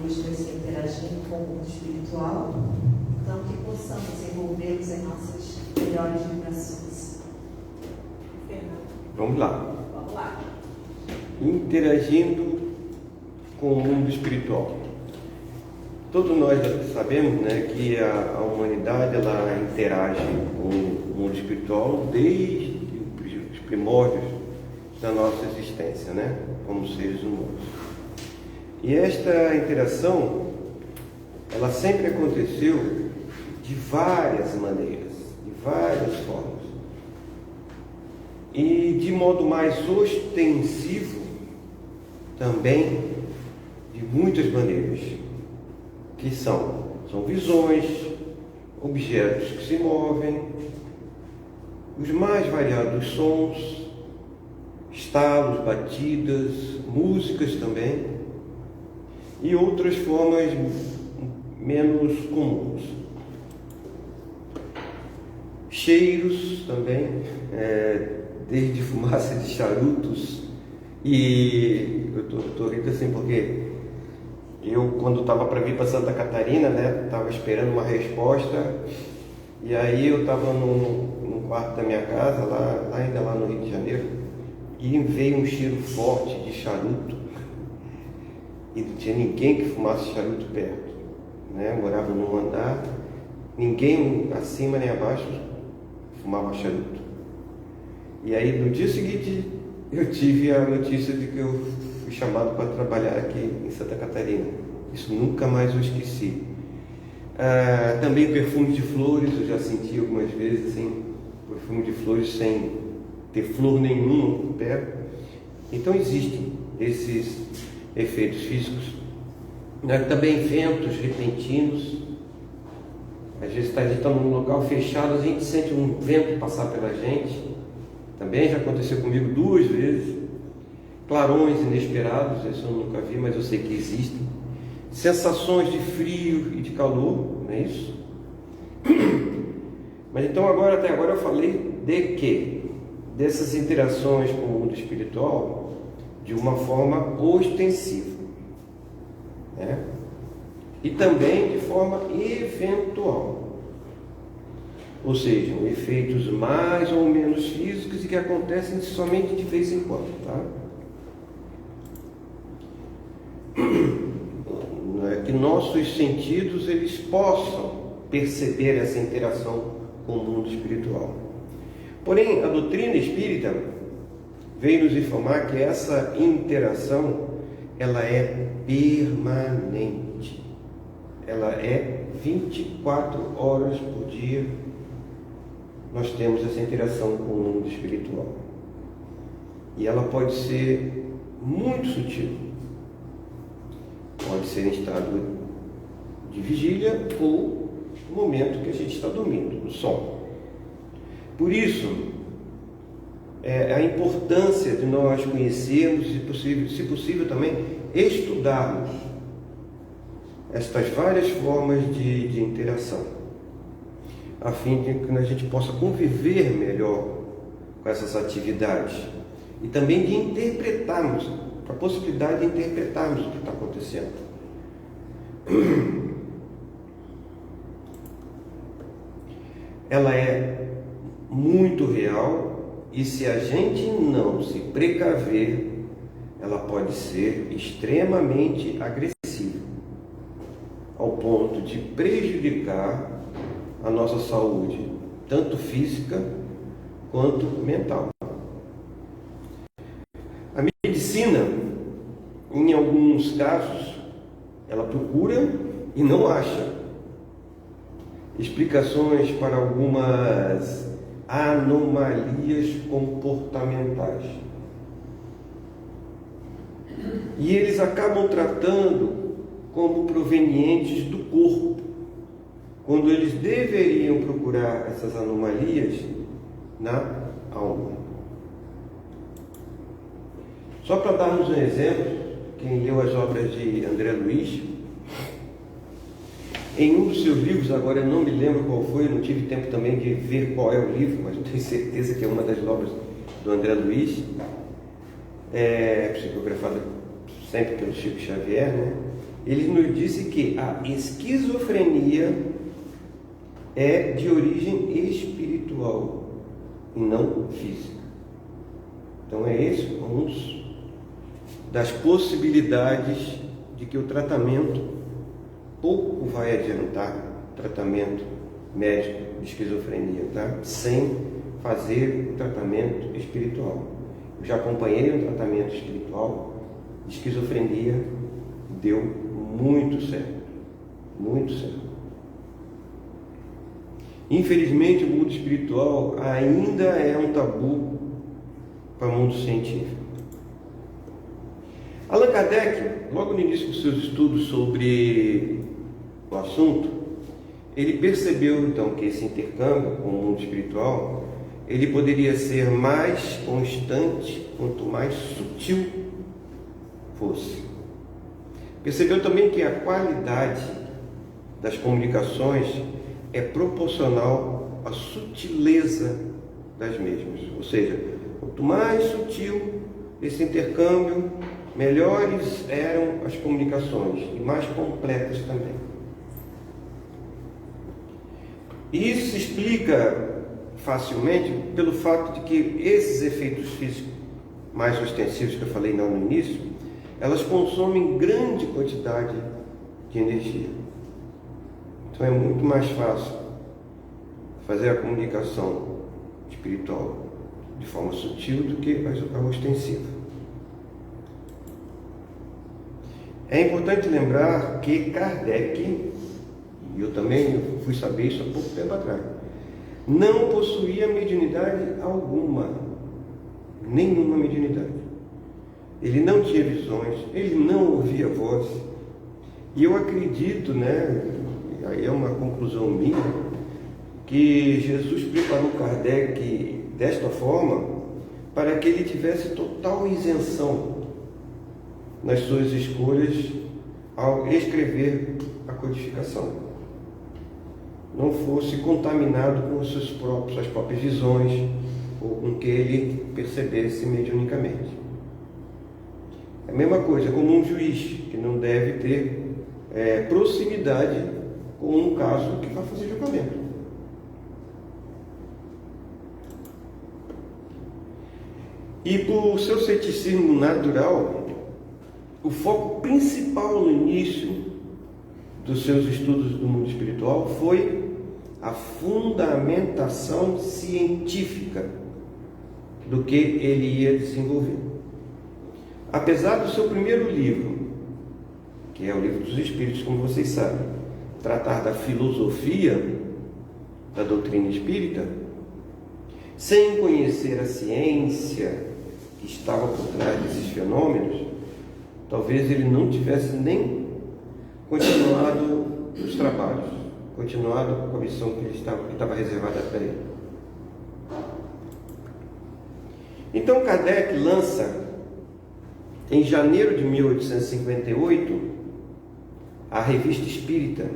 busca se interagindo com o mundo espiritual, então que possamos envolvê-los em nossas melhores vibrações. Vamos lá. Vamos lá. Interagindo com o mundo espiritual. Todos nós sabemos, né, que a humanidade ela interage com o mundo espiritual desde os primórdios da nossa existência, né, como seres humanos. E esta interação, ela sempre aconteceu de várias maneiras, de várias formas. E de modo mais ostensivo também, de muitas maneiras, que são visões, objetos que se movem, os mais variados sons, estalos, batidas, músicas também, e outras formas menos comuns. Cheiros também, desde fumaça de charutos, e eu estou rindo assim porque eu, quando estava para vir para Santa Catarina, né, estava esperando uma resposta, e aí eu estava no quarto da minha casa, ainda lá no Rio de Janeiro, e veio um cheiro forte de charuto, e não tinha ninguém que fumasse charuto perto, né? Eu morava num andar, ninguém acima nem abaixo fumava charuto. E aí no dia seguinte eu tive a notícia de que eu fui chamado para trabalhar aqui em Santa Catarina. Isso nunca mais eu esqueci. Também perfume de flores, eu já senti algumas vezes assim, perfume de flores sem ter flor nenhuma por perto. Então existem esses efeitos físicos. Também ventos repentinos. Às vezes a gente está num local fechado, a gente sente um vento passar pela gente. Também já aconteceu comigo 2 vezes. Clarões inesperados, isso eu nunca vi, mas eu sei que existem. Sensações de frio e de calor, não é isso? Mas então até agora eu falei de quê? Dessas interações com o mundo espiritual de uma forma ostensiva, né? E também de forma eventual, ou seja, efeitos mais ou menos físicos e que acontecem somente de vez em quando, tá? Que nossos sentidos eles possam perceber essa interação com o mundo espiritual. Porém, a doutrina espírita veio nos informar que essa interação ela é permanente. Ela é 24 horas por dia. Nós temos essa interação com o mundo espiritual. E ela pode ser muito sutil. Pode ser em estado de vigília ou no momento que a gente está dormindo, no sono. Por isso, a importância de nós conhecermos e, se possível também, estudarmos estas várias formas de interação, a fim de que a gente possa conviver melhor com essas atividades e também de interpretarmos, a possibilidade de interpretarmos o que está acontecendo. Ela é muito real e se a gente não se precaver, ela pode ser extremamente agressiva, ao ponto de prejudicar a nossa saúde, tanto física quanto mental. A medicina, em alguns casos, ela procura e não acha explicações para algumas anomalias comportamentais. E eles acabam tratando como provenientes do corpo, quando eles deveriam procurar essas anomalias na alma. Só para darmos um exemplo, quem leu as obras de André Luiz, em um dos seus livros, agora eu não me lembro qual foi, não tive tempo também de ver qual é o livro, mas eu tenho certeza que é uma das obras do André Luiz, psicografada sempre pelo Chico Xavier, né? ele nos disse que a esquizofrenia é de origem espiritual e não física. Então é esse um das possibilidades de que o tratamento pouco vai adiantar, tratamento médico de esquizofrenia, tá? Sem fazer o tratamento espiritual. Eu já acompanhei um tratamento espiritual de esquizofrenia, deu muito certo, muito certo. Infelizmente, o mundo espiritual ainda é um tabu para o mundo científico. Allan Kardec, logo no início dos seus estudos sobre o assunto, ele percebeu então que esse intercâmbio com o mundo espiritual, ele poderia ser mais constante quanto mais sutil fosse. Percebeu também que a qualidade das comunicações é proporcional à sutileza das mesmas. Ou seja, quanto mais sutil esse intercâmbio, melhores eram as comunicações e mais completas também. E isso se explica facilmente pelo fato de que esses efeitos físicos mais ostensivos que eu falei no início, elas consomem grande quantidade de energia. Então é muito mais fácil fazer a comunicação espiritual de forma sutil do que a ostensiva. É importante lembrar que Kardec, e eu também fui saber isso há pouco tempo atrás, não possuía mediunidade alguma, nenhuma mediunidade. Ele não tinha visões, ele não ouvia voz. E eu acredito, aí é uma conclusão minha, que Jesus preparou Kardec desta forma para que ele tivesse total isenção nas suas escolhas ao escrever a codificação. Não fosse contaminado com suas próprias visões ou com o que ele percebesse mediunicamente. É a mesma coisa como um juiz que não deve ter proximidade com um caso que vai fazer julgamento. E por seu ceticismo natural, o foco principal no início dos seus estudos do mundo espiritual foi a fundamentação científica do que ele ia desenvolver. Apesar do seu primeiro livro, que é o Livro dos Espíritos, como vocês sabem, tratar da filosofia da doutrina espírita, sem conhecer a ciência que estava por trás desses fenômenos, talvez ele não tivesse nem continuado os trabalhos, continuado com a missão que estava reservada para ele. Então Kardec lança, em janeiro de 1858, a Revista Espírita,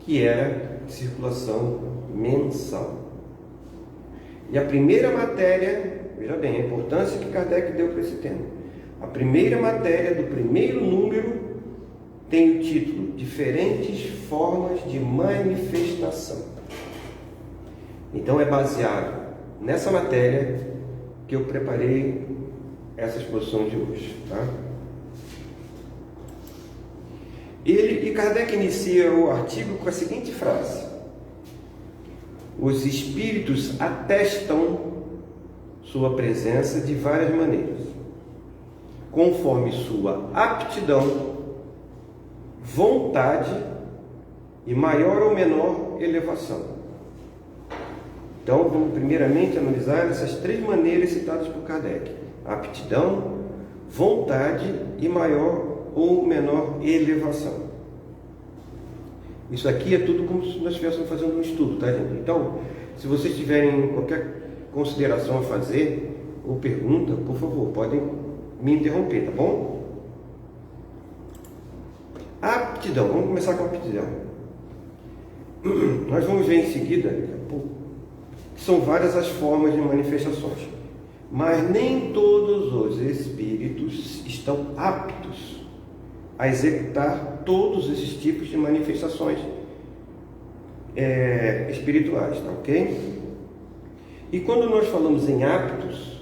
que era de circulação mensal. E a primeira matéria, veja bem, a importância que Kardec deu para esse tema. A primeira matéria do primeiro número tem o título Diferentes Formas de Manifestação. Então é baseado nessa matéria que eu preparei essa exposição de hoje, tá? E Kardec inicia o artigo com a seguinte frase: os espíritos atestam sua presença de várias maneiras, conforme sua aptidão, vontade e maior ou menor elevação. Então, vamos primeiramente analisar essas três maneiras citadas por Kardec: aptidão, vontade e maior ou menor elevação. Isso aqui é tudo como se nós estivéssemos fazendo um estudo, tá, gente? Então, se vocês tiverem qualquer consideração a fazer ou pergunta, por favor, podem me interromper, tá bom? Aptidão, vamos começar com a aptidão. Nós vamos ver em seguida, daqui a pouco, que são várias as formas de manifestações, mas nem todos os espíritos estão aptos a executar todos esses tipos de manifestações espirituais, tá ok? E quando nós falamos em hábitos,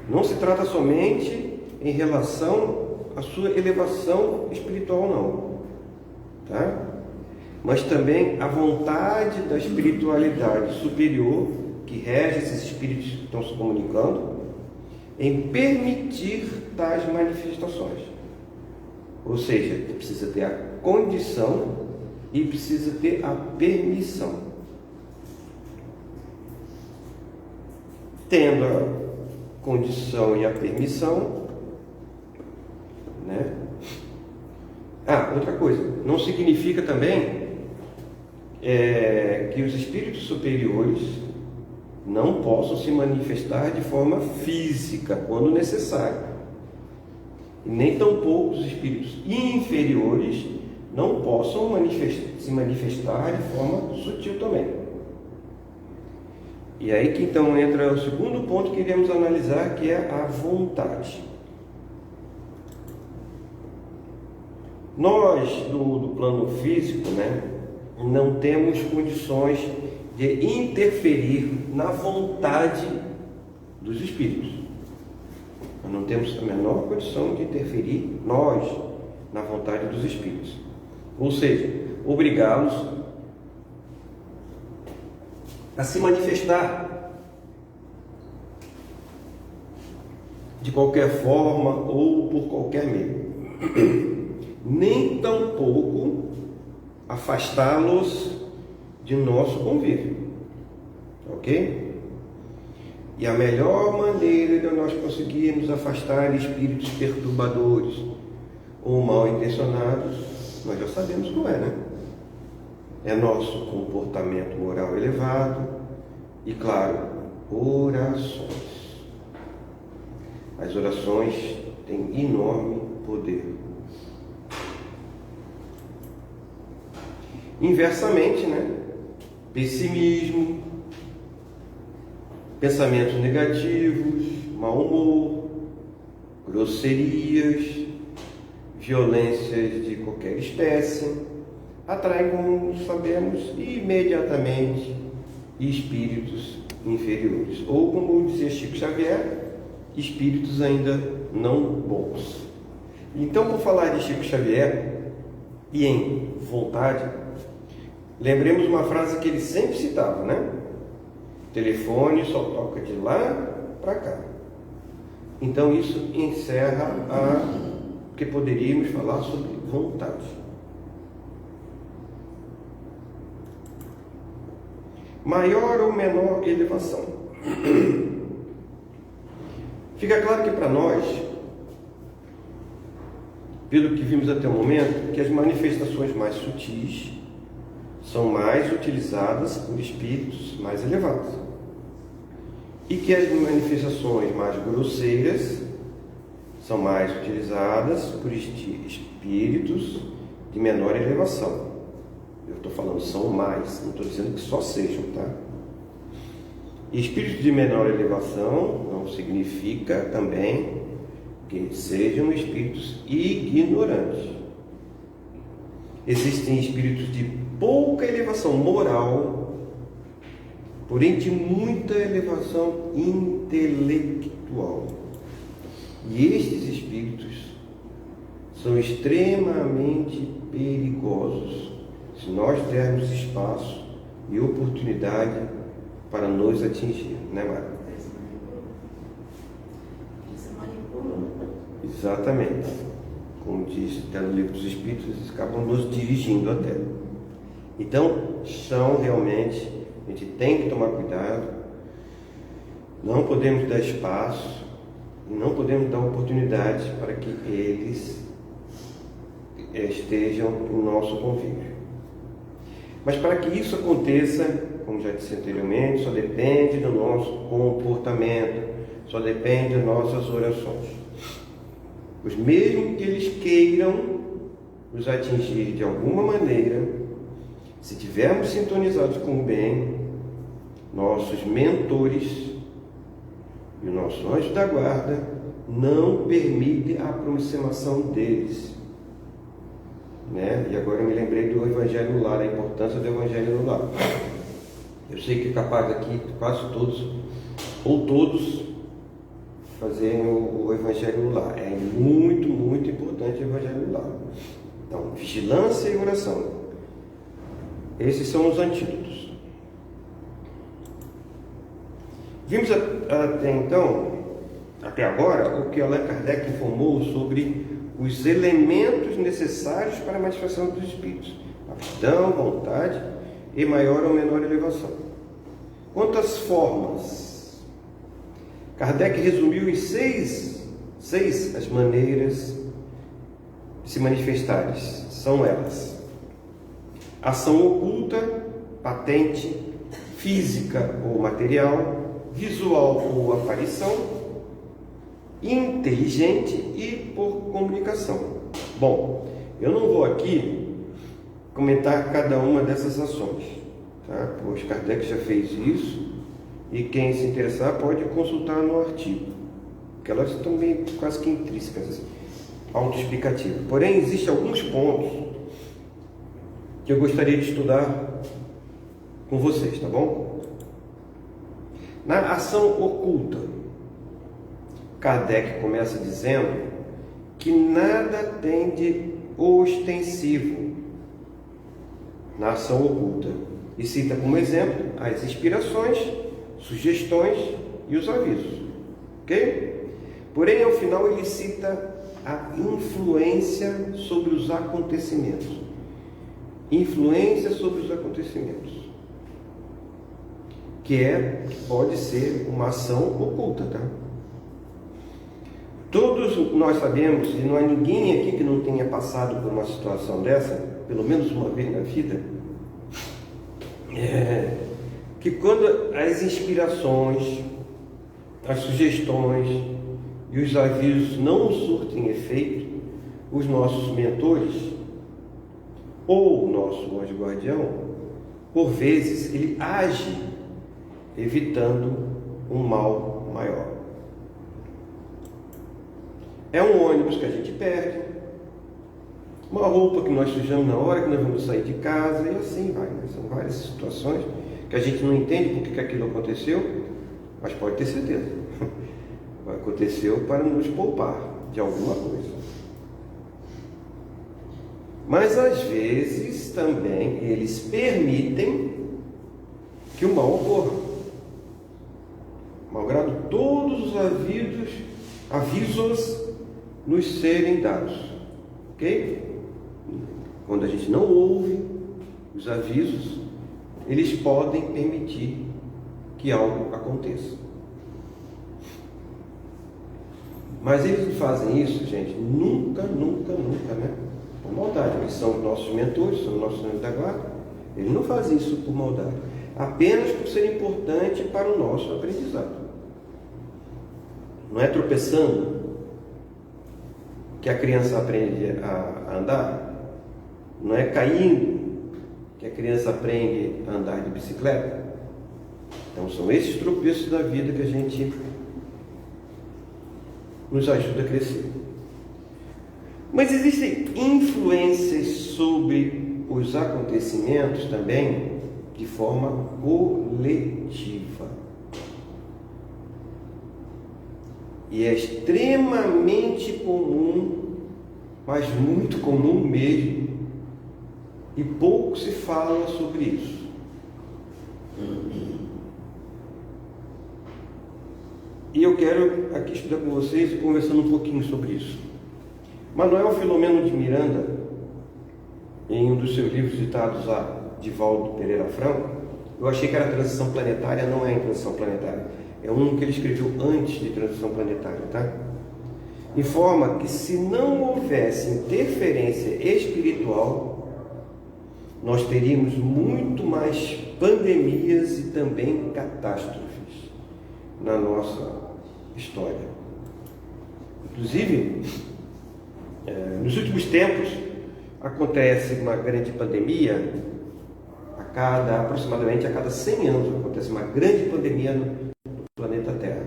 não se trata somente em relação à sua elevação espiritual, não, tá? Mas também a vontade da espiritualidade superior que rege esses espíritos que estão se comunicando em permitir tais manifestações. Ou seja, precisa ter a condição e precisa ter a permissão. Tendo a condição e a permissão, né? Outra coisa, não significa também que os espíritos superiores não possam se manifestar de forma física quando necessário. E nem tampouco os espíritos inferiores não possam se manifestar de forma sutil também. E aí que então entra o segundo ponto que iremos analisar, que é a vontade. Nós, do plano físico, né, não temos condições de interferir na vontade dos espíritos. Nós não temos a menor condição de interferir, nós, na vontade dos espíritos. Ou seja, obrigá-los a se manifestar de qualquer forma ou por qualquer meio. Nem tampouco afastá-los de nosso convívio, ok? E a melhor maneira de nós conseguirmos afastar espíritos perturbadores ou mal intencionados, nós já sabemos qual é, né? É nosso comportamento moral elevado e, claro, orações. As orações têm enorme poder. Inversamente, né? Pessimismo, pensamentos negativos, mau humor, grosserias, violências de qualquer espécie, atraem, como sabemos, imediatamente espíritos inferiores. Ou, como dizia Chico Xavier, espíritos ainda não bons. Então, por falar de Chico Xavier e em vontade, lembremos uma frase que ele sempre citava, né? O telefone só toca de lá para cá. Então isso encerra o que poderíamos falar sobre vontade. Maior ou menor elevação. Fica claro que para nós, pelo que vimos até o momento, que as manifestações mais sutis são mais utilizadas por espíritos mais elevados, e que as manifestações mais grosseiras são mais utilizadas por espíritos de menor elevação. Eu estou falando são mais, não estou dizendo que só sejam, tá? E espíritos de menor elevação não significa também que sejam espíritos ignorantes. Existem espíritos de pouca elevação moral, porém de muita elevação intelectual. E estes espíritos são extremamente perigosos se nós dermos espaço e oportunidade para nos atingir, né, Mara? Exatamente. Como diz até no livro dos Espíritos, eles acabam nos dirigindo até. Então, são realmente, a gente tem que tomar cuidado, não podemos dar espaço, não podemos dar oportunidade para que eles estejam no nosso convívio. Mas para que isso aconteça, como já disse anteriormente, só depende do nosso comportamento, só depende das nossas orações. Pois mesmo que eles queiram nos atingir de alguma maneira, se tivermos sintonizados com o bem, nossos mentores e o nosso anjo da guarda não permite a aproximação deles. Né? E agora eu me lembrei do Evangelho no Lar, a importância do Evangelho no Lar. Eu sei que é capaz aqui, quase todos, ou todos, fazerem o Evangelho no Lar. É muito, muito importante o Evangelho no Lar. Então, vigilância e oração. Esses são os antídotos. Vimos até agora, o que Allan Kardec informou sobre os elementos necessários para a manifestação dos espíritos: aptidão, vontade e maior ou menor elevação. Quanto às formas, Kardec resumiu em seis as maneiras de se manifestarem. São elas: ação oculta, patente, física ou material, visual ou aparição, inteligente e por comunicação. Bom, eu não vou aqui comentar cada uma dessas ações, tá? Pois Kardec já fez isso, e quem se interessar pode consultar no artigo, porque elas estão bem quase que intrínsecas, assim, autoexplicativas. Porém, existem alguns pontos que eu gostaria de estudar com vocês, tá bom? Na ação oculta, Kardec começa dizendo que nada tem de ostensivo na ação oculta, e cita como exemplo as inspirações, sugestões e os avisos, ok? Porém, ao final ele cita a influência sobre os acontecimentos. Influência sobre os acontecimentos, que pode ser uma ação oculta, tá? Todos nós sabemos, e não há ninguém aqui que não tenha passado por uma situação dessa, pelo menos uma vez na vida, que quando as inspirações, as sugestões e os avisos não surtem efeito, os nossos mentores ou o nosso anjo guardião, por vezes ele age evitando um mal maior. É um ônibus que a gente perde, uma roupa que nós sujamos na hora que nós vamos sair de casa, e assim vai, né? São várias situações que a gente não entende por que aquilo aconteceu, mas pode ter certeza, aconteceu para nos poupar de alguma coisa. Mas às vezes também eles permitem que o mal ocorra, malgrado todos os avisos nos serem dados, ok? Quando a gente não ouve os avisos, eles podem permitir que algo aconteça. Mas eles não fazem isso, gente, nunca, né? Por maldade. Eles são os nossos mentores, são os nossos anjos da guarda. Eles não fazem isso por maldade, apenas por ser importante para o nosso aprendizado. Não é tropeçando que a criança aprende a andar. Não é caindo que a criança aprende a andar de bicicleta. Então são esses tropeços da vida que a gente nos ajuda a crescer. Mas existem influências sobre os acontecimentos também de forma coletiva. E é extremamente comum, mas muito comum mesmo, e pouco se fala sobre isso. E eu quero aqui estudar com vocês, conversando um pouquinho sobre isso. Manuel Filomeno de Miranda, em um dos seus livros ditados a Divaldo Pereira Franco, eu achei que era Transição Planetária, não é em Transição Planetária, é um que ele escreveu antes de Transição Planetária, tá? Informa que se não houvesse interferência espiritual, nós teríamos muito mais pandemias e também catástrofes na nossa história. Inclusive, nos últimos tempos, acontece uma grande pandemia, aproximadamente a cada 100 anos acontece uma grande pandemia no planeta Terra.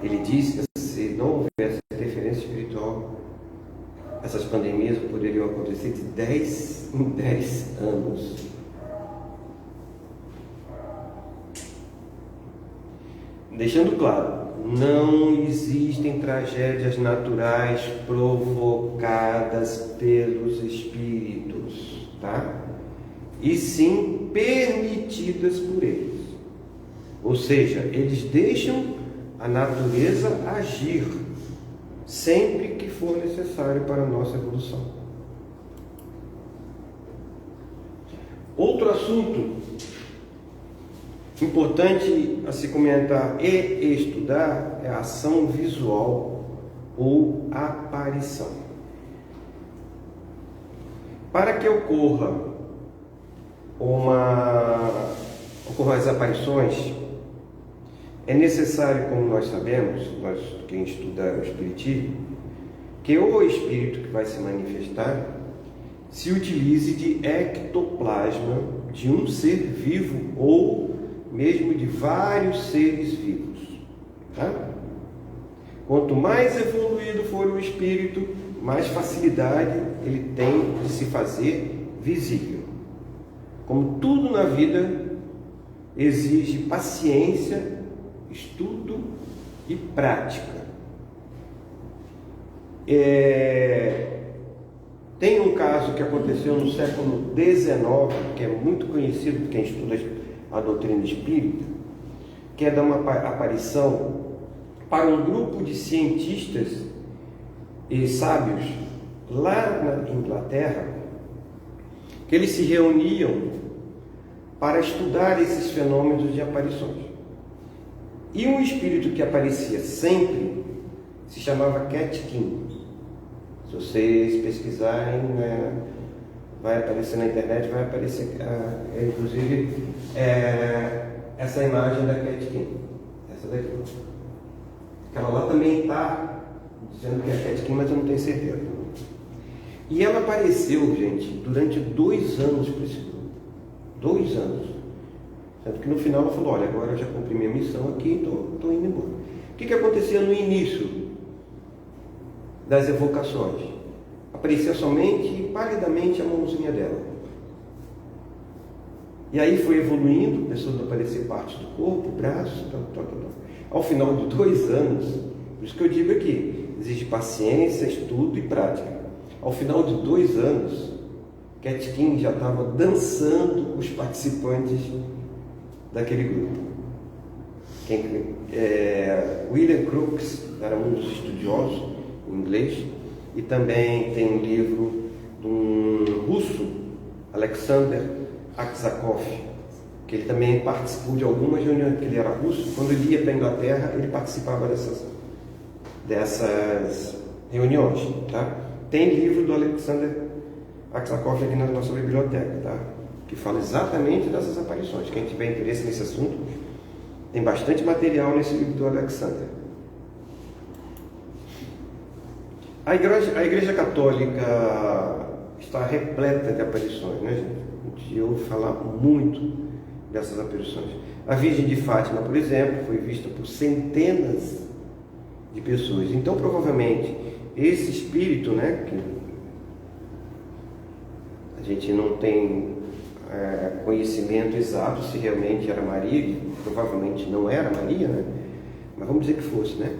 Ele diz que se não essa interferência espiritual, essas pandemias poderiam acontecer de 10 em 10 anos. Deixando claro, não existem tragédias naturais provocadas pelos espíritos, tá? E sim permitidas por eles. Ou seja, eles deixam a natureza agir sempre que for necessário para a nossa evolução. Outro assunto importante a se comentar e estudar é a ação visual ou aparição. Para que ocorram as aparições, é necessário, como nós sabemos, quem estuda o Espiritismo, que o espírito que vai se manifestar se utilize de ectoplasma de um ser vivo ou mesmo de vários seres vivos, tá? Quanto mais evoluído for o espírito, mais facilidade ele tem de se fazer visível. Como tudo na vida, exige paciência, estudo e prática. Tem um caso que aconteceu no século XIX, que é muito conhecido por quem estuda a doutrina espírita, que é de uma aparição para um grupo de cientistas e sábios lá na Inglaterra, que eles se reuniam para estudar esses fenômenos de aparições. E um espírito que aparecia sempre se chamava Cat King. Se vocês pesquisarem, né, vai aparecer na internet, vai aparecer, inclusive, essa imagem da Cat King. Essa daqui. Aquela lá também está dizendo que é a Cat King, mas eu não tenho certeza. E ela apareceu, gente, durante 2 anos para esse grupo. 2 anos. Tanto que no final ela falou, olha, agora eu já cumpri minha missão aqui, estou indo embora. O que acontecia no início das evocações? Aparecia somente, palidamente, a mãozinha dela. E aí foi evoluindo, começou a aparecer parte do corpo, braço, tal. Ao final de 2 anos, por isso que eu digo aqui, exige paciência, estudo e prática. Ao final de 2 anos, Cat King já estava dançando os participantes daquele grupo. William Crookes era um dos estudiosos em inglês, e também tem um livro de um russo, Alexander Aksakov, que ele também participou de algumas reuniões, porque ele era russo. Quando ele ia para a Inglaterra, ele participava dessas reuniões, tá? Tem livro do Alexander Aksakov aqui na nossa biblioteca, tá? Que fala exatamente dessas aparições. Quem tiver interesse nesse assunto, tem bastante material nesse livro do Alexander. A Igreja Católica está repleta de aparições, né, gente? A gente ouve falar muito dessas aparições. A Virgem de Fátima, por exemplo, foi vista por centenas de pessoas. Então, provavelmente, esse espírito, né, que a gente não tem conhecimento exato se realmente era Maria, e provavelmente não era Maria, né? Mas vamos dizer que fosse, né?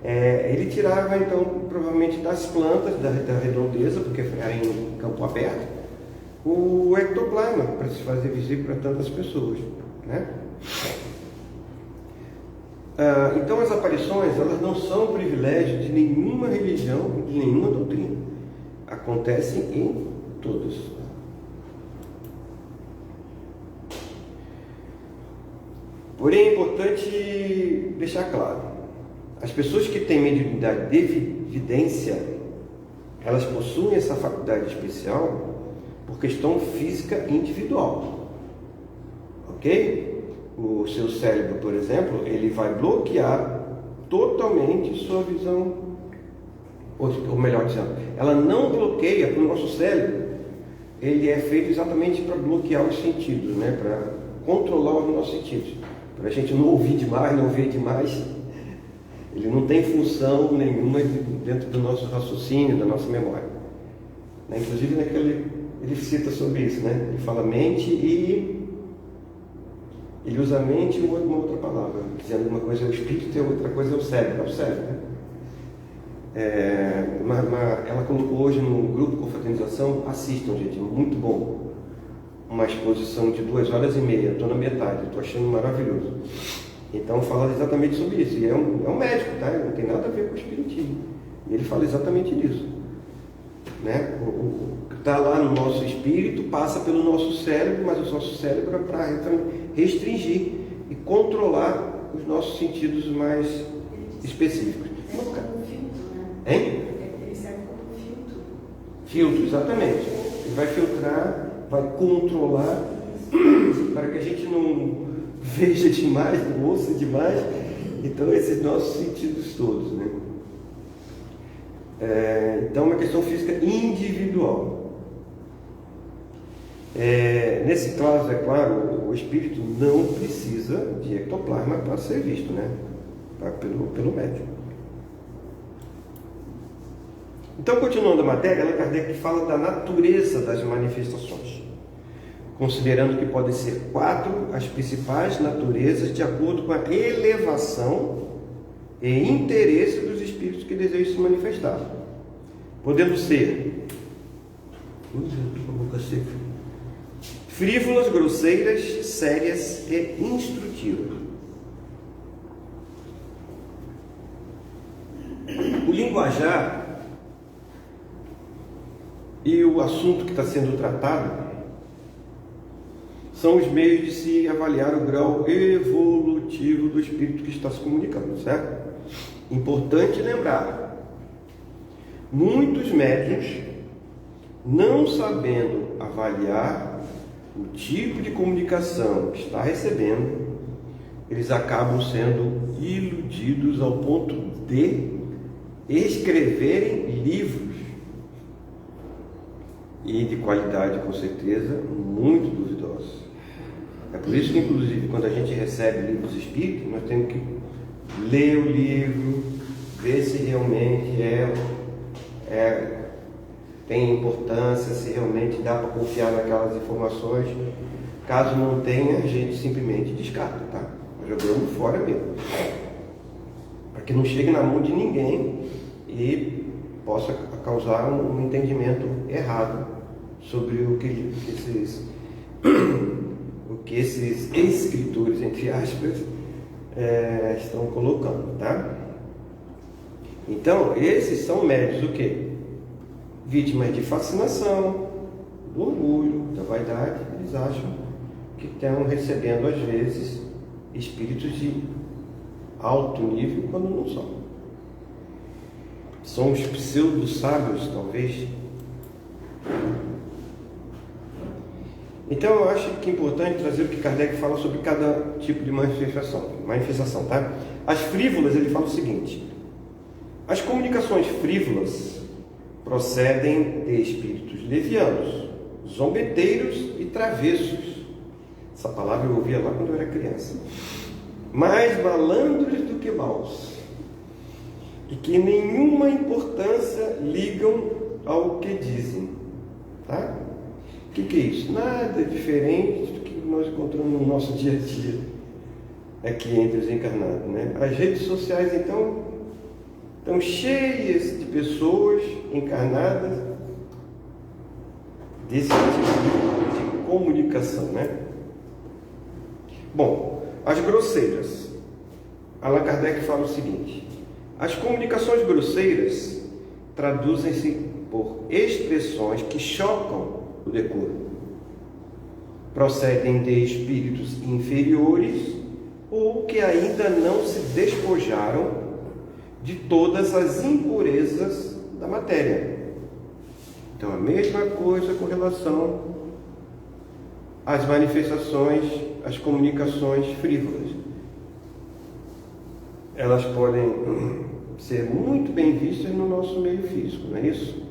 Ele tirava, então, provavelmente das plantas da redondeza, porque era em campo aberto, o ectoplasma, para se fazer visível para tantas pessoas, né? Então, as aparições, elas não são privilégio de nenhuma religião, de nenhuma doutrina. Acontecem em todas. Porém, é importante deixar claro, as pessoas que têm mediunidade de evidência, elas possuem essa faculdade especial por questão física individual, ok? O seu cérebro, por exemplo, ele vai bloquear totalmente sua visão, ou melhor dizendo, ela não bloqueia, porque o nosso cérebro, ele é feito exatamente para bloquear os sentidos, né? Para controlar os nossos sentidos, para a gente não ouvir demais, não ver demais, Ele não tem função nenhuma dentro do nosso raciocínio, da nossa memória. Né? Inclusive, ele cita sobre isso, né? Ele fala mente e ele usa mente e uma outra palavra, dizendo uma coisa é o espírito e a outra coisa é o cérebro. É o cérebro, né? Ela colocou hoje no grupo Confraternização, assistam, gente, é muito bom. Uma exposição de 2h30, estou na metade, estou achando maravilhoso. Então fala exatamente sobre isso. E é um médico, tá? Não tem nada a ver com o espiritismo. E ele fala exatamente disso. Né? O que está lá no nosso espírito passa pelo nosso cérebro, mas o nosso cérebro é para restringir e controlar os nossos sentidos mais específicos. Serve como filtro, né? Hein? Ele serve como filtro. Filtro, exatamente. Ele vai filtrar, vai controlar para que a gente não veja demais, não ouça demais. Então, esses nossos sentidos todos, né? Então, é uma questão física individual. Nesse caso, é claro, o espírito não precisa de ectoplasma para ser visto, né? Pelo médium. Então, continuando a matéria, Allan Kardec fala da natureza das manifestações, considerando que podem ser 4 as principais naturezas de acordo com a elevação e interesse dos espíritos que desejam se manifestar, podendo ser frívolas, grosseiras, sérias e instrutivas. O linguajar e o assunto que está sendo tratado são os meios de se avaliar o grau evolutivo do espírito que está se comunicando, certo? Importante lembrar, muitos médiuns, não sabendo avaliar o tipo de comunicação que está recebendo, eles acabam sendo iludidos ao ponto de escreverem livros, e de qualidade, com certeza, muito duvidosa. É por isso que, inclusive, quando a gente recebe livros espíritas, nós temos que ler o livro, ver se realmente tem importância, se realmente dá para confiar naquelas informações. Caso não tenha, a gente simplesmente descarta, tá? Nós jogamos fora mesmo, para que não chegue na mão de ninguém e possa causar um entendimento errado sobre o que esses escritores, entre aspas, estão colocando, tá? Então, esses são médios o quê? Vítimas de fascinação, do orgulho, da vaidade. Eles acham que estão recebendo, às vezes, espíritos de alto nível, quando não são. São os pseudo-sábios, talvez. Então, eu acho que é importante trazer o que Kardec fala sobre cada tipo de manifestação, tá? As frívolas, ele fala o seguinte: as comunicações frívolas procedem de espíritos levianos, zombeteiros e travessos. Essa palavra eu ouvia lá quando eu era criança. Mais malandros do que maus, e que nenhuma importância ligam ao que dizem, tá? O que é isso? Nada diferente do que nós encontramos no nosso dia a dia aqui entre os encarnados, né? As redes sociais, então, estão cheias de pessoas encarnadas desse tipo de comunicação, né? Bom, as grosseiras. Allan Kardec fala o seguinte: as comunicações grosseiras traduzem-se por expressões que chocam o decoro. Procedem de espíritos inferiores ou que ainda não se despojaram de todas as impurezas da matéria. Então, a mesma coisa com relação às manifestações, às comunicações frívolas. Elas podem ser muito bem vistas no nosso meio físico, não é isso?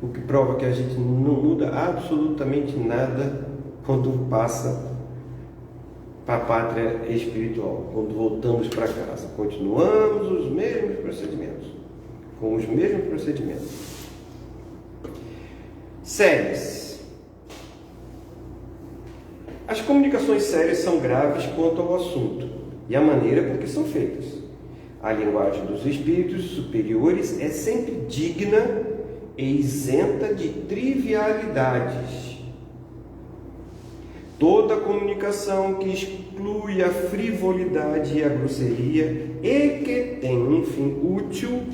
O que prova que a gente não muda absolutamente nada quando passa para a pátria espiritual, quando voltamos para casa. Continuamos os mesmos procedimentos, com os mesmos procedimentos. Sérias. As comunicações sérias são graves quanto ao assunto e a maneira com que são feitas. A linguagem dos espíritos superiores é sempre digna e isenta de trivialidades. Toda comunicação que exclui a frivolidade e a grosseria e que tem um fim útil,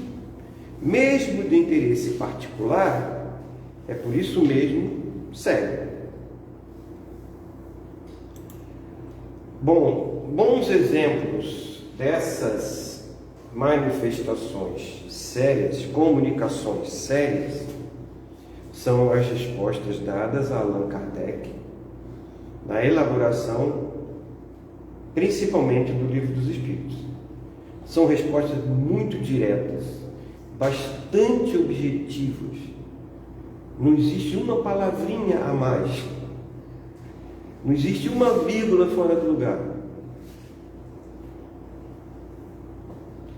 mesmo de interesse particular, é por isso mesmo séria. Bons exemplos dessas manifestações sérias, comunicações sérias, são as respostas dadas a Allan Kardec na elaboração, principalmente do Livro dos Espíritos. São respostas muito diretas, bastante objetivas. Não existe uma palavrinha a mais. Não existe uma vírgula fora do lugar.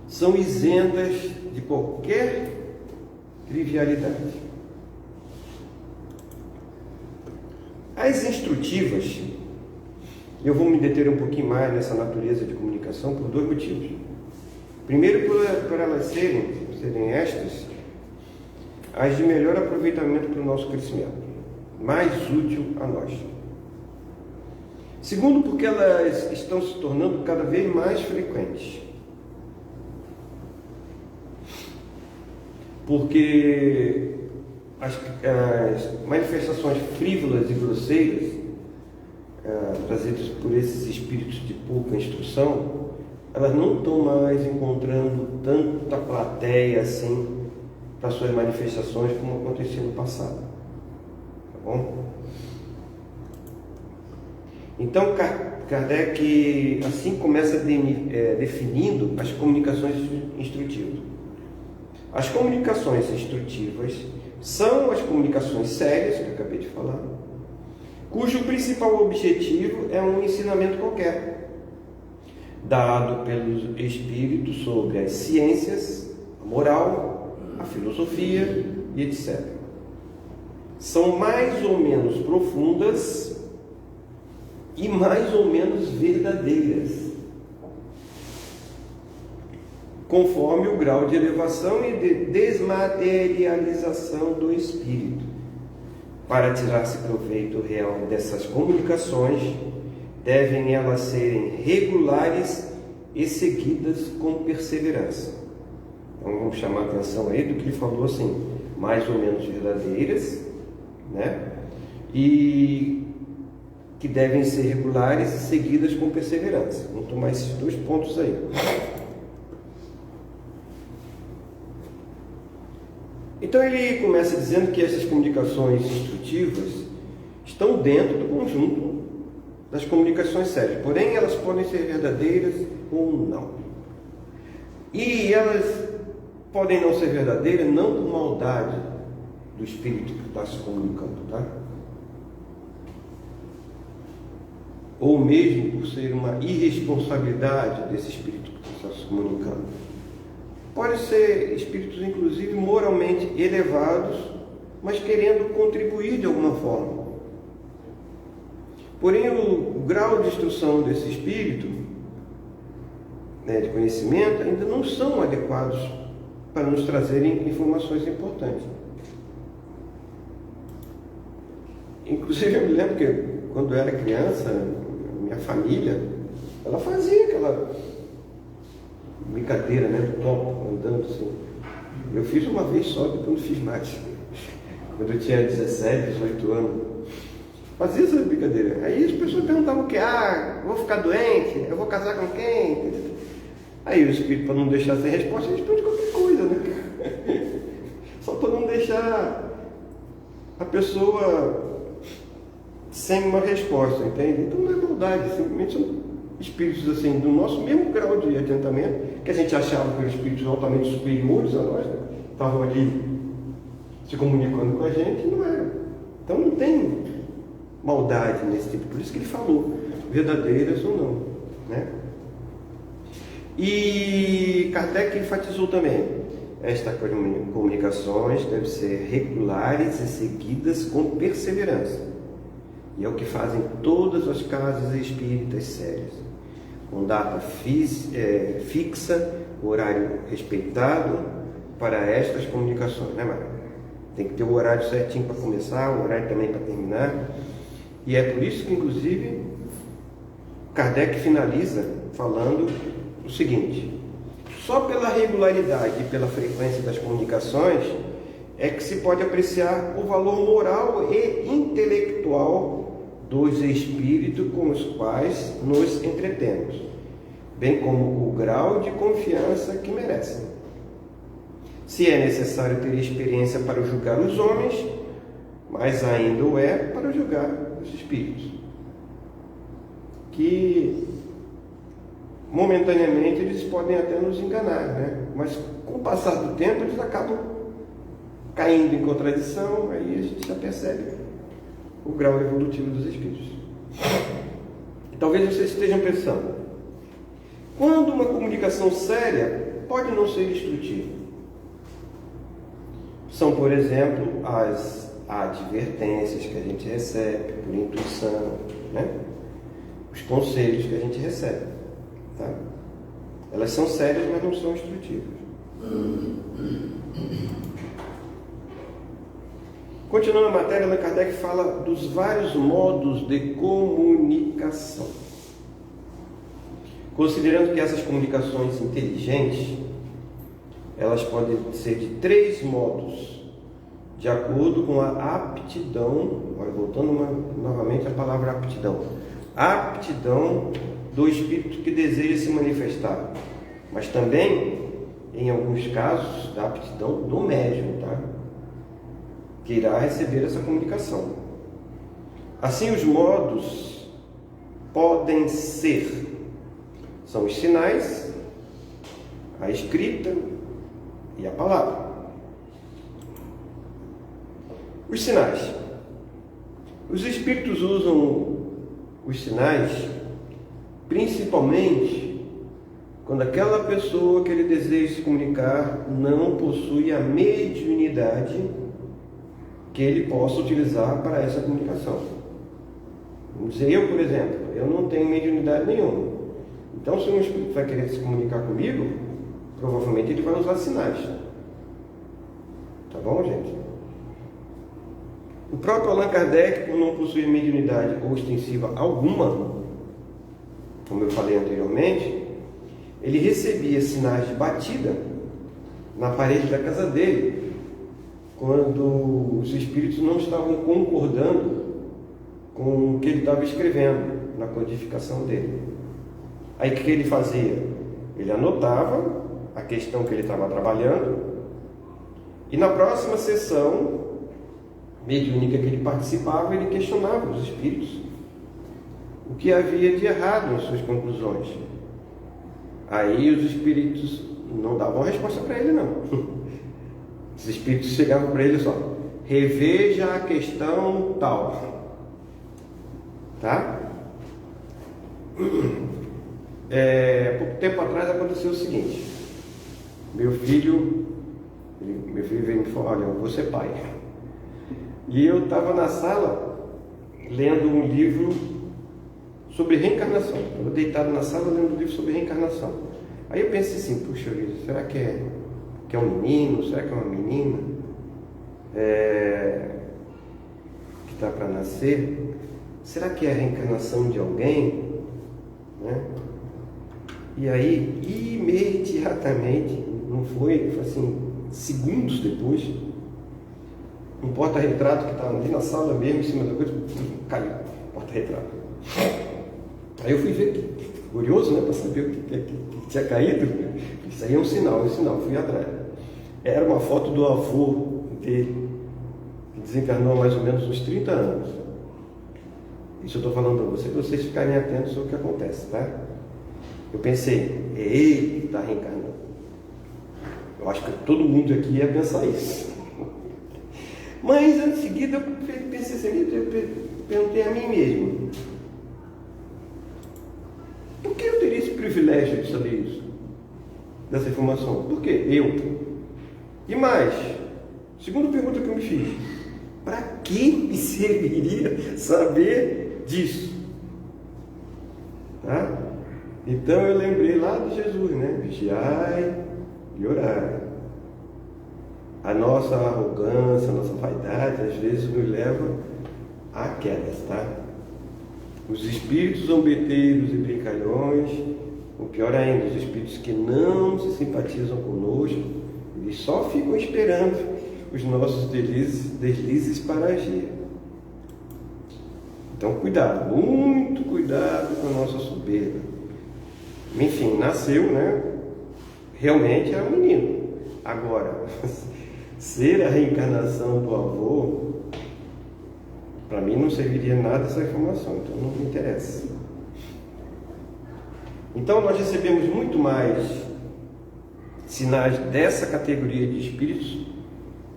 São isentas de qualquer trivialidade. As instrutivas, eu vou me deter um pouquinho mais nessa natureza de comunicação por dois motivos. Primeiro, por elas serem estas, as de melhor aproveitamento para o nosso crescimento, mais útil a nós. Segundo, porque elas estão se tornando cada vez mais frequentes. Porque as manifestações frívolas e grosseiras trazidas por esses espíritos de pouca instrução, elas não estão mais encontrando tanta plateia assim para suas manifestações como acontecia no passado. Tá bom? Então Kardec assim começa definindo as comunicações instrutivas. As comunicações instrutivas são as comunicações sérias, que eu acabei de falar, cujo principal objetivo é um ensinamento qualquer, dado pelo Espírito sobre as ciências, a moral, a filosofia e etc. São mais ou menos profundas e mais ou menos verdadeiras, conforme o grau de elevação e de desmaterialização do espírito. Para tirar-se proveito real dessas comunicações, devem elas serem regulares e seguidas com perseverança. Então vamos chamar a atenção aí do que ele falou assim, mais ou menos verdadeiras, né? E que devem ser regulares e seguidas com perseverança. Vamos tomar esses dois pontos aí. Então ele começa dizendo que essas comunicações instrutivas estão dentro do conjunto das comunicações sérias, porém elas podem ser verdadeiras ou não. E elas podem não ser verdadeiras não por maldade do espírito que está se comunicando, tá? Ou mesmo por ser uma irresponsabilidade desse espírito que está se comunicando. Pode ser espíritos, inclusive, moralmente elevados, mas querendo contribuir de alguma forma. Porém, o grau de instrução desse espírito, né, de conhecimento, ainda não são adequados para nos trazerem informações importantes. Inclusive, eu me lembro que, quando eu era criança, minha família, ela fazia aquela brincadeira, né, do topo, andando assim. Eu fiz uma vez só, depois não fiz mais. Quando eu tinha 17, 18 anos. Fazia essa brincadeira. Aí as pessoas perguntavam o que? Eu vou ficar doente? Eu vou casar com quem? Aí o espírito, para não deixar sem resposta, responde qualquer coisa, né? Só para não deixar a pessoa sem uma resposta, entende? Então não é maldade, simplesmente são espíritos assim, do nosso mesmo grau de adiantamento, que a gente achava que eram espíritos altamente superiores a nós, né? Estavam ali se comunicando com a gente, não era. Então não tem maldade nesse tipo, por isso que ele falou. verdadeiras ou não, né? E Kardec enfatizou também: estas comunicações devem ser regulares e seguidas com perseverança. E é o que fazem todas as casas espíritas sérias, com data fixa, horário respeitado para estas comunicações, né, Maria? Tem que ter o horário certinho para começar, o horário também para terminar. E é por isso que, inclusive, Kardec finaliza falando o seguinte: só pela regularidade e pela frequência das comunicações é que se pode apreciar o valor moral e intelectual dos espíritos com os quais nos entretemos, bem como o grau de confiança que merecem. Se é necessário ter experiência para julgar os homens, mais ainda o é para julgar os espíritos, que momentaneamente eles podem até nos enganar, né? Mas com o passar do tempo eles acabam caindo em contradição, aí a gente já percebe o grau evolutivo dos espíritos. E talvez vocês estejam pensando: quando uma comunicação séria pode não ser instrutiva? São, por exemplo, as advertências que a gente recebe por intuição, né? Os conselhos que a gente recebe, tá? Elas são sérias, mas não são instrutivas. Continuando a matéria, Allan Kardec fala dos vários modos de comunicação. Considerando que essas comunicações inteligentes, elas podem ser de 3 modos, de acordo com a aptidão, voltando novamente à palavra aptidão, a aptidão do espírito que deseja se manifestar, mas também, em alguns casos, da aptidão do médium, tá? Que irá receber essa comunicação. Assim, os modos podem ser: são os sinais, a escrita e a palavra. Os sinais. Os espíritos usam os sinais principalmente quando aquela pessoa que ele deseja se comunicar não possui a mediunidade que ele possa utilizar para essa comunicação. Vamos dizer, eu, por exemplo, eu não tenho mediunidade nenhuma. Então, se um espírito vai querer se comunicar comigo, provavelmente ele vai usar sinais. Tá bom, gente? O próprio Allan Kardec, por não possuir mediunidade ostensiva alguma, como eu falei anteriormente, ele recebia sinais de batida na parede da casa dele, quando os espíritos não estavam concordando com o que ele estava escrevendo na codificação dele. Aí o que ele fazia? Ele anotava a questão que ele estava trabalhando, e na próxima sessão mediúnica que ele participava, ele questionava os espíritos o que havia de errado nas suas conclusões. Aí os espíritos não davam resposta para ele, não. Os espíritos chegavam para ele só: reveja a questão tal. Tá? Pouco tempo atrás aconteceu o seguinte: meu filho veio me falar: olha, eu vou ser pai. E eu estava na sala lendo um livro sobre reencarnação. Eu estava deitado na sala lendo um livro sobre reencarnação. Aí eu pensei assim: puxa vida, será que é um menino? Será que é uma menina que está para nascer? Será que é a reencarnação de alguém? Né? E aí, imediatamente, não foi assim, segundos depois, um porta-retrato que estava ali na sala mesmo, em cima da coisa, caiu, porta-retrato. Aí eu fui ver, curioso, né, para saber o que tinha caído. Isso aí é um sinal, fui atrás. Era uma foto do avô dele, que desencarnou há mais ou menos uns 30 anos. Isso eu estou falando para vocês ficarem atentos ao que acontece, tá? Eu pensei: é ele que está reencarnando. Eu acho que todo mundo aqui ia pensar isso. Mas em seguida eu pensei assim, eu perguntei a mim mesmo: dessa informação? Por quê? Eu. E mais, segunda pergunta que eu me fiz: para que me serviria saber disso? Tá? Então eu lembrei lá de Jesus, né? Vigiai e orai. A nossa arrogância, a nossa vaidade, às vezes nos leva a quedas, tá? Os espíritos zombeteiros e brincalhões, o pior ainda, os espíritos que não se simpatizam conosco, eles só ficam esperando os nossos deslizes para agir. Então cuidado, muito cuidado com a nossa soberba. Enfim, nasceu, né? Realmente é um menino. Agora, ser a reencarnação do avô, para mim não serviria nada essa informação, então não me interessa. Então nós recebemos muito mais sinais dessa categoria de espíritos,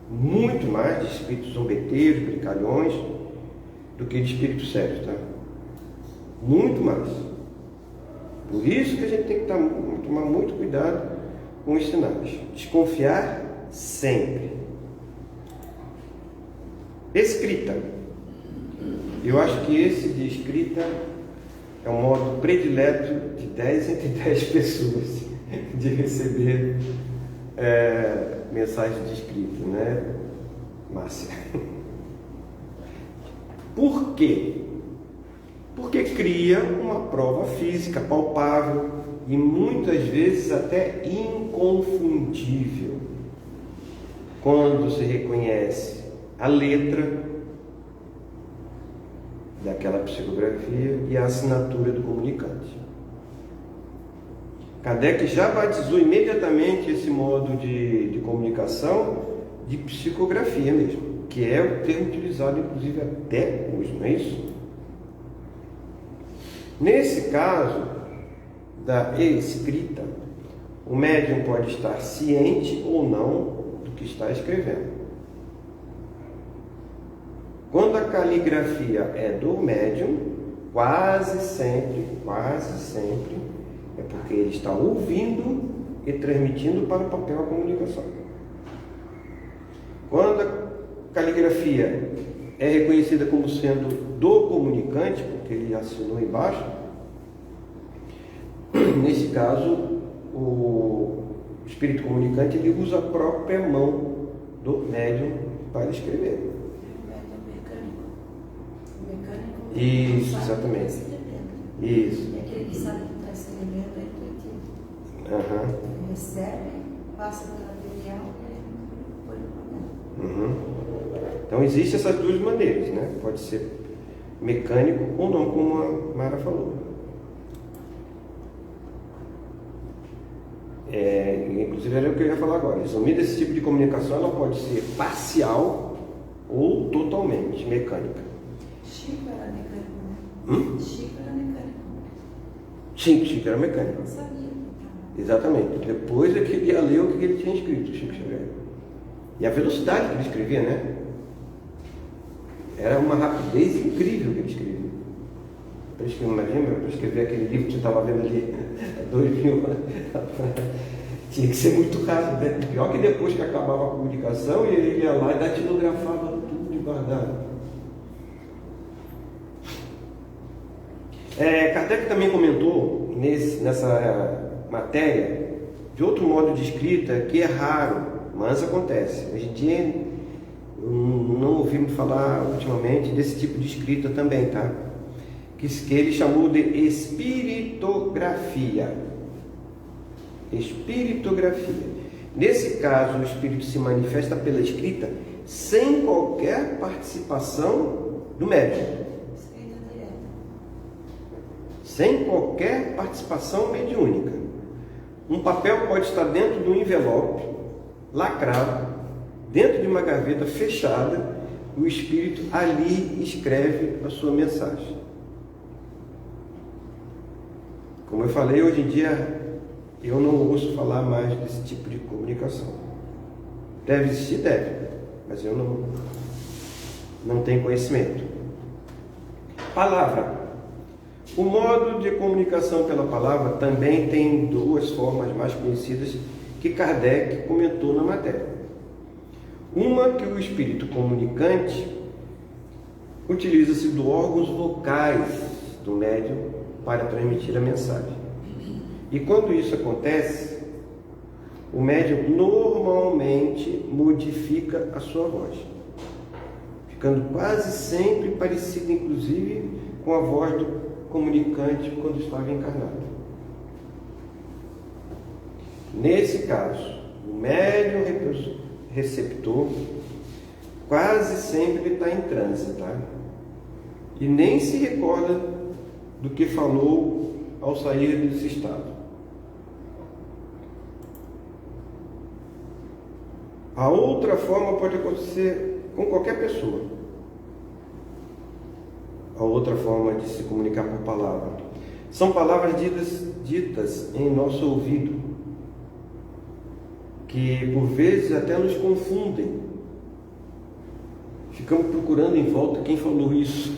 muito mais de espíritos zombeteiros, brincalhões, do que de espíritos sérios, tá? Muito mais. Por isso que a gente tem que tomar muito cuidado com os sinais. Desconfiar sempre. Escrita. Eu acho que esse de escrita é um modo predileto de 10 entre 10 pessoas de receber mensagem de escrita, né, Márcia? Por quê? Porque cria uma prova física palpável e muitas vezes até inconfundível quando se reconhece a letra daquela psicografia e a assinatura do comunicante. Kardec já batizou imediatamente esse modo de comunicação de psicografia mesmo, que é o termo utilizado inclusive até hoje, não é isso? Nesse caso da escrita, o médium pode estar ciente ou não do que está escrevendo. Quando a caligrafia é do médium, quase sempre, é porque ele está ouvindo e transmitindo para o papel a comunicação. Quando a caligrafia é reconhecida como sendo do comunicante, porque ele assinou embaixo, nesse caso, o espírito comunicante ele usa a própria mão do médium para escrever. Isso, exatamente. Isso. E aquele que sabe que está escrevendo é intuitivo. Uhum. Recebe, passa pela material e põe no papel. Uhum. Então existem essas duas maneiras, né? Pode ser mecânico ou não, como a Mara falou. Inclusive era o que eu ia falar agora. Resumindo, esse tipo de comunicação ela pode ser parcial ou totalmente mecânica. Chico era mecânico, né? Chico era mecânico. Sim, Chico era mecânico. Não sabia. Exatamente. Depois é que ele ia ler o que ele tinha escrito, Chico Xavier. E a velocidade que ele escrevia, né? Era uma rapidez incrível que ele escrevia. Para escrever aquele livro que você estava vendo ali, 2000, tinha que ser muito rápido, né? Pior que depois que acabava a comunicação, ele ia lá e datilografava tudo de guardado. Kardec também comentou nessa matéria de outro modo de escrita que é raro, mas acontece. Hoje em dia não ouvimos falar ultimamente desse tipo de escrita também, tá? Que ele chamou de espiritografia. Espiritografia. Nesse caso, o espírito se manifesta pela escrita sem qualquer participação do médium. Escrita direta. Sem qualquer participação mediúnica. Um papel pode estar dentro de um envelope, lacrado, dentro de uma gaveta fechada, o espírito ali escreve a sua mensagem. Como eu falei, hoje em dia eu não ouço falar mais desse tipo de comunicação. Deve existir? Deve, mas eu não tenho conhecimento. Palavra. O modo de comunicação pela palavra também tem duas formas mais conhecidas que Kardec comentou na matéria. Uma que o espírito comunicante utiliza-se dos órgãos vocais do médium para transmitir a mensagem. E quando isso acontece, o médium normalmente modifica a sua voz, ficando quase sempre parecida, inclusive, com a voz do comunicante quando estava encarnado. Nesse caso, o médium receptor quase sempre ele está em transe, tá? E nem se recorda do que falou ao sair desse estado. A outra forma pode acontecer com qualquer pessoa. A outra forma de se comunicar por palavra são palavras ditas em nosso ouvido, que por vezes até nos confundem. Ficamos procurando em volta quem falou isso,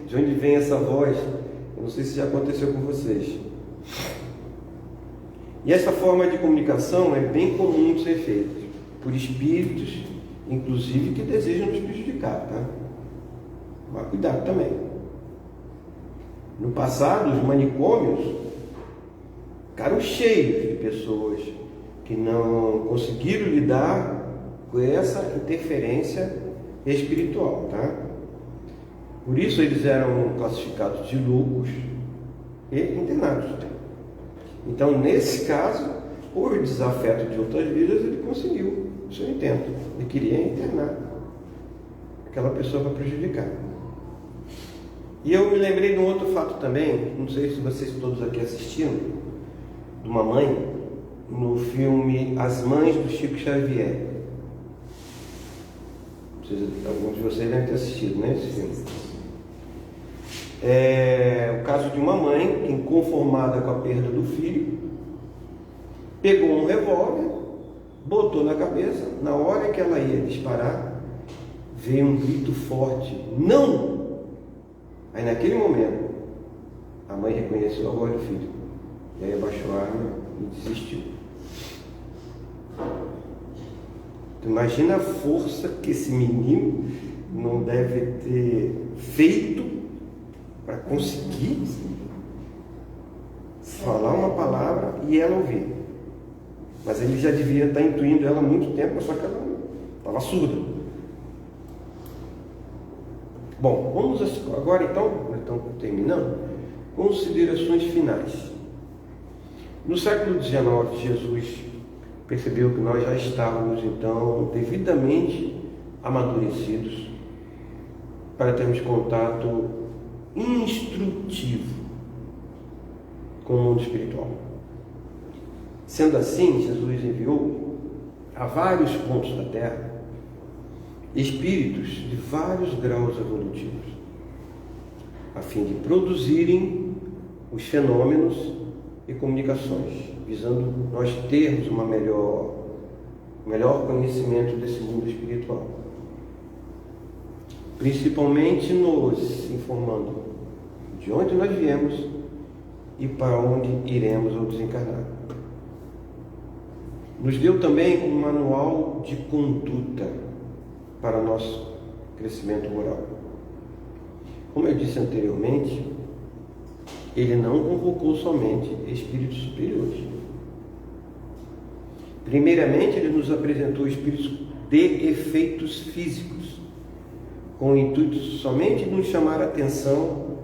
de onde vem essa voz. Eu não sei se já aconteceu com vocês. E essa forma de comunicação é bem comum de ser feita por espíritos, inclusive, que desejam nos prejudicar, tá? Mas cuidado também. No passado, os manicômios ficaram cheios de pessoas que não conseguiram lidar com essa interferência espiritual, tá? Por isso eles eram classificados de loucos e internados. Então, nesse caso, por desafeto de outras vidas, ele conseguiu o seu intento. Ele queria internar aquela pessoa para prejudicar. E eu me lembrei de um outro fato também, não sei se vocês todos aqui assistiram, de uma mãe, no filme As Mães do Chico Xavier. Alguns de vocês devem ter assistido, né, esse filme. É o caso de uma mãe que, inconformada com a perda do filho, pegou um revólver, botou na cabeça. Na hora que ela ia disparar, veio um grito forte: não! Aí naquele momento a mãe reconheceu a voz do filho, e aí abaixou a arma e desistiu. Então, imagina a força que esse menino não deve ter feito para conseguir falar uma palavra e ela ouvir. Mas ele já devia estar intuindo ela há muito tempo, só que ela estava surda. Bom, vamos agora então terminando, considerações finais. No século XIX, Jesus percebeu que nós já estávamos então devidamente amadurecidos para termos contato instrutivo com o mundo espiritual. Sendo assim, Jesus enviou a vários pontos da Terra espíritos de vários graus evolutivos, a fim de produzirem os fenômenos e comunicações, visando nós termos um melhor conhecimento desse mundo espiritual, principalmente nos informando de onde nós viemos e para onde iremos ao desencarnar. Nos deu também um manual de conduta para nosso crescimento moral. Como eu disse anteriormente, ele não convocou somente espíritos superiores. Primeiramente, ele nos apresentou espíritos de efeitos físicos, com o intuito somente de nos chamar a atenção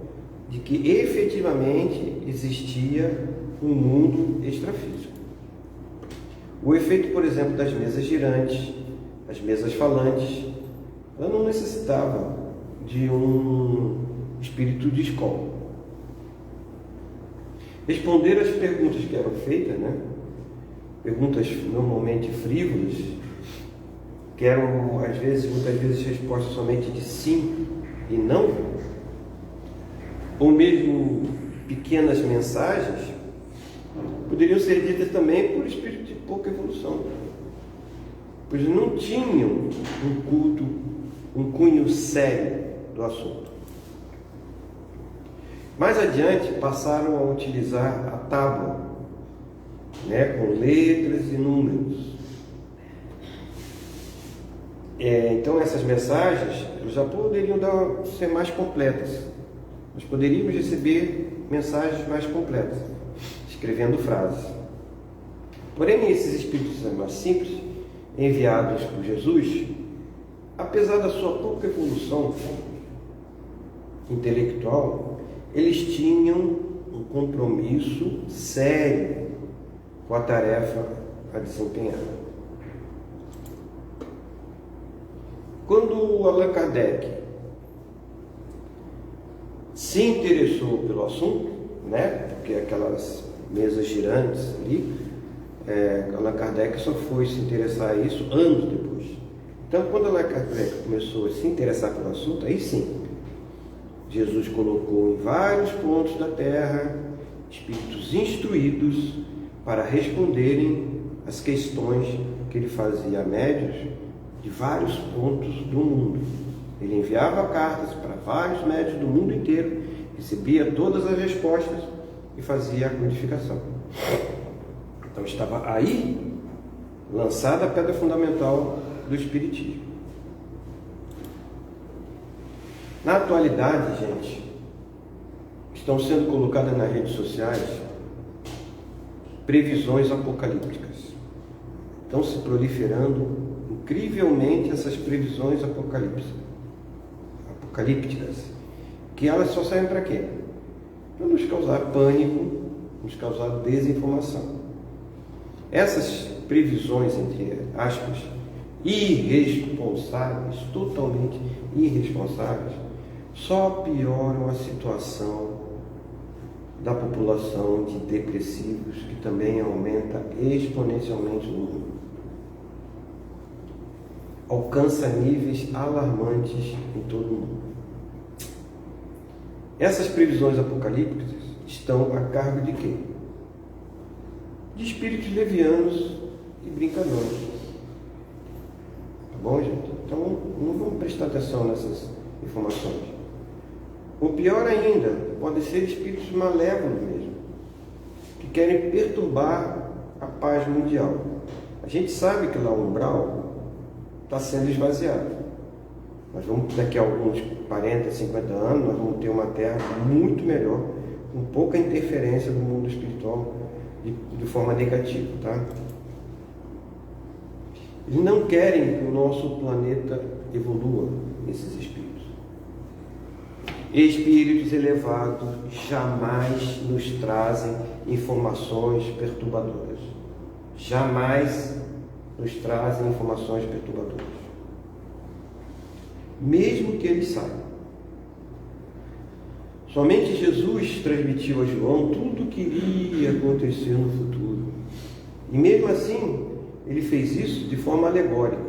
de que efetivamente existia um mundo extrafísico. O efeito, por exemplo, das mesas girantes, as mesas falantes, ela não necessitava de um espírito de escola. Responder às perguntas que eram feitas, né? Perguntas normalmente frívolas, que eram muitas vezes respostas somente de sim e não, ou mesmo pequenas mensagens, poderiam ser ditas também por espíritos de pouca evolução, pois não tinham um cunho sério do assunto. Mais adiante, passaram a utilizar a tábua, com letras e números. Então, essas mensagens já poderiam ser mais completas. Nós poderíamos receber mensagens mais completas, escrevendo frases. Porém, esses espíritos mais simples, enviados por Jesus, apesar da sua pouca evolução intelectual, eles tinham um compromisso sério com a tarefa a desempenhar. Quando Allan Kardec se interessou pelo assunto, porque aquelas mesas girantes ali, Allan Kardec só foi se interessar a isso anos depois. Então, quando Allan Kardec começou a se interessar pelo assunto, aí sim, Jesus colocou em vários pontos da Terra espíritos instruídos para responderem às questões que ele fazia a médiuns de vários pontos do mundo. Ele enviava cartas para vários médiuns do mundo inteiro, recebia todas as respostas e fazia a codificação. Então estava aí lançada a pedra fundamental do Espiritismo. Na atualidade, gente, estão sendo colocadas nas redes sociais previsões apocalípticas. Estão se proliferando incrivelmente essas previsões apocalípticas, que elas só servem para quê? Para nos causar pânico, nos causar desinformação. Essas previsões, entre aspas, irresponsáveis, totalmente irresponsáveis, só pioram a situação da população de depressivos, que também aumenta exponencialmente no mundo. Alcança níveis alarmantes em todo o mundo. Essas previsões apocalípticas estão a cargo de quê? De espíritos levianos e brincalhões. Tá bom, gente? Então, não vamos prestar atenção nessas informações. O pior ainda, podem ser espíritos malévolos mesmo, que querem perturbar a paz mundial. A gente sabe que lá o umbral está sendo esvaziado. Nós vamos, daqui a alguns 40, 50 anos, nós vamos ter uma Terra muito melhor, com pouca interferência do mundo espiritual de forma negativa, tá? Eles não querem que o nosso planeta evolua, esses espíritos. Espíritos elevados jamais nos trazem informações perturbadoras. Jamais nos trazem informações perturbadoras. Mesmo que eles saibam. Somente Jesus transmitiu a João tudo o que iria acontecer no futuro. E mesmo assim, ele fez isso de forma alegórica,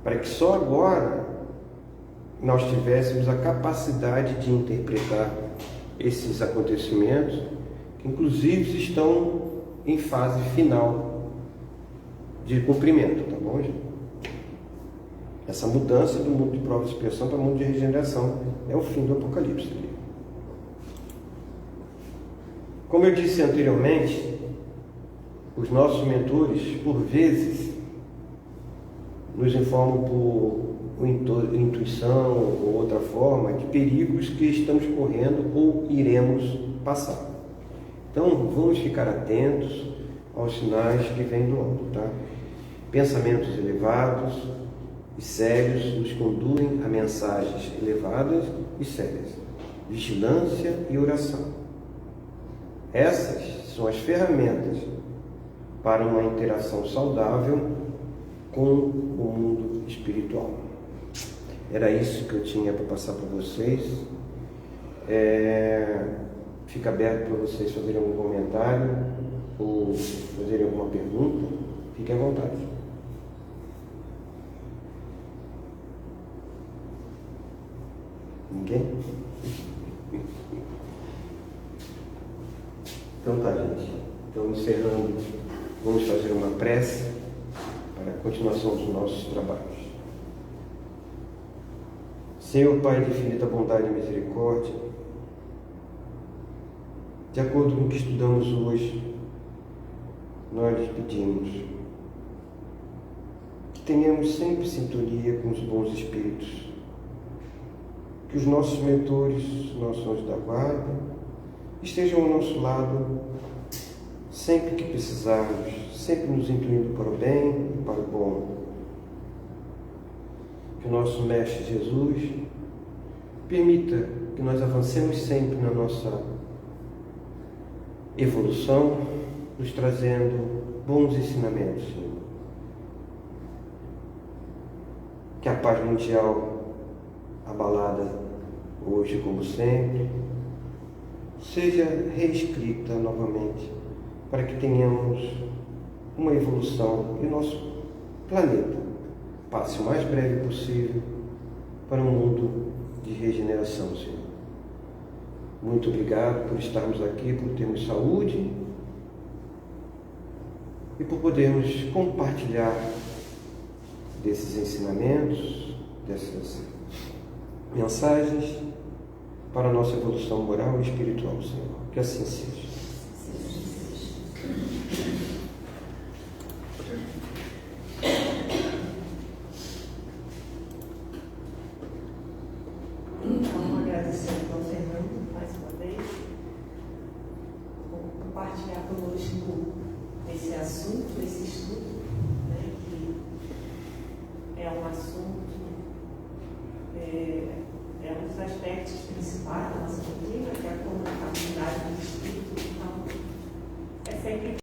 para que só agora nós tivéssemos a capacidade de interpretar esses acontecimentos, que inclusive estão em fase final de cumprimento, tá bom, gente? Essa mudança do mundo de prova e expiação para o mundo de regeneração é o fim do Apocalipse. Como eu disse anteriormente, os nossos mentores, por vezes, nos informam por intuição ou outra forma de perigos que estamos correndo ou iremos passar. Então, vamos ficar atentos aos sinais que vêm do alto, tá? Pensamentos elevados e sérios nos conduzem a mensagens elevadas e sérias, vigilância e oração. Essas são as ferramentas para uma interação saudável com o mundo espiritual. Era isso que eu tinha para passar para vocês. Fica aberto para vocês fazerem algum comentário ou fazerem alguma pergunta. Fiquem à vontade. Ninguém? Então tá, gente. Então, encerrando, vamos fazer uma prece para a continuação dos nossos trabalhos. Senhor Pai de infinita bondade e misericórdia, de acordo com o que estudamos hoje, nós lhe pedimos que tenhamos sempre sintonia com os bons espíritos, que os nossos mentores, nossos anjos da guarda, estejam ao nosso lado sempre que precisarmos, sempre nos incluindo para o bem e para o bom. Que o nosso Mestre Jesus permita que nós avancemos sempre na nossa evolução, nos trazendo bons ensinamentos, Senhor. Que a paz mundial, abalada hoje como sempre, seja reescrita novamente, para que tenhamos uma evolução e o nosso planeta passe o mais breve possível para um mundo de regeneração, Senhor. Muito obrigado por estarmos aqui, por termos saúde e por podermos compartilhar desses ensinamentos, dessas mensagens para a nossa evolução moral e espiritual, Senhor. Que assim seja. Vamos agradecer ao Fernando mais uma vez por compartilhar conosco esse assunto, esse estudo, né, que é um assunto, é um dos aspectos principais da nossa doutrina, que é a comunidade do espírito. Então, é sempre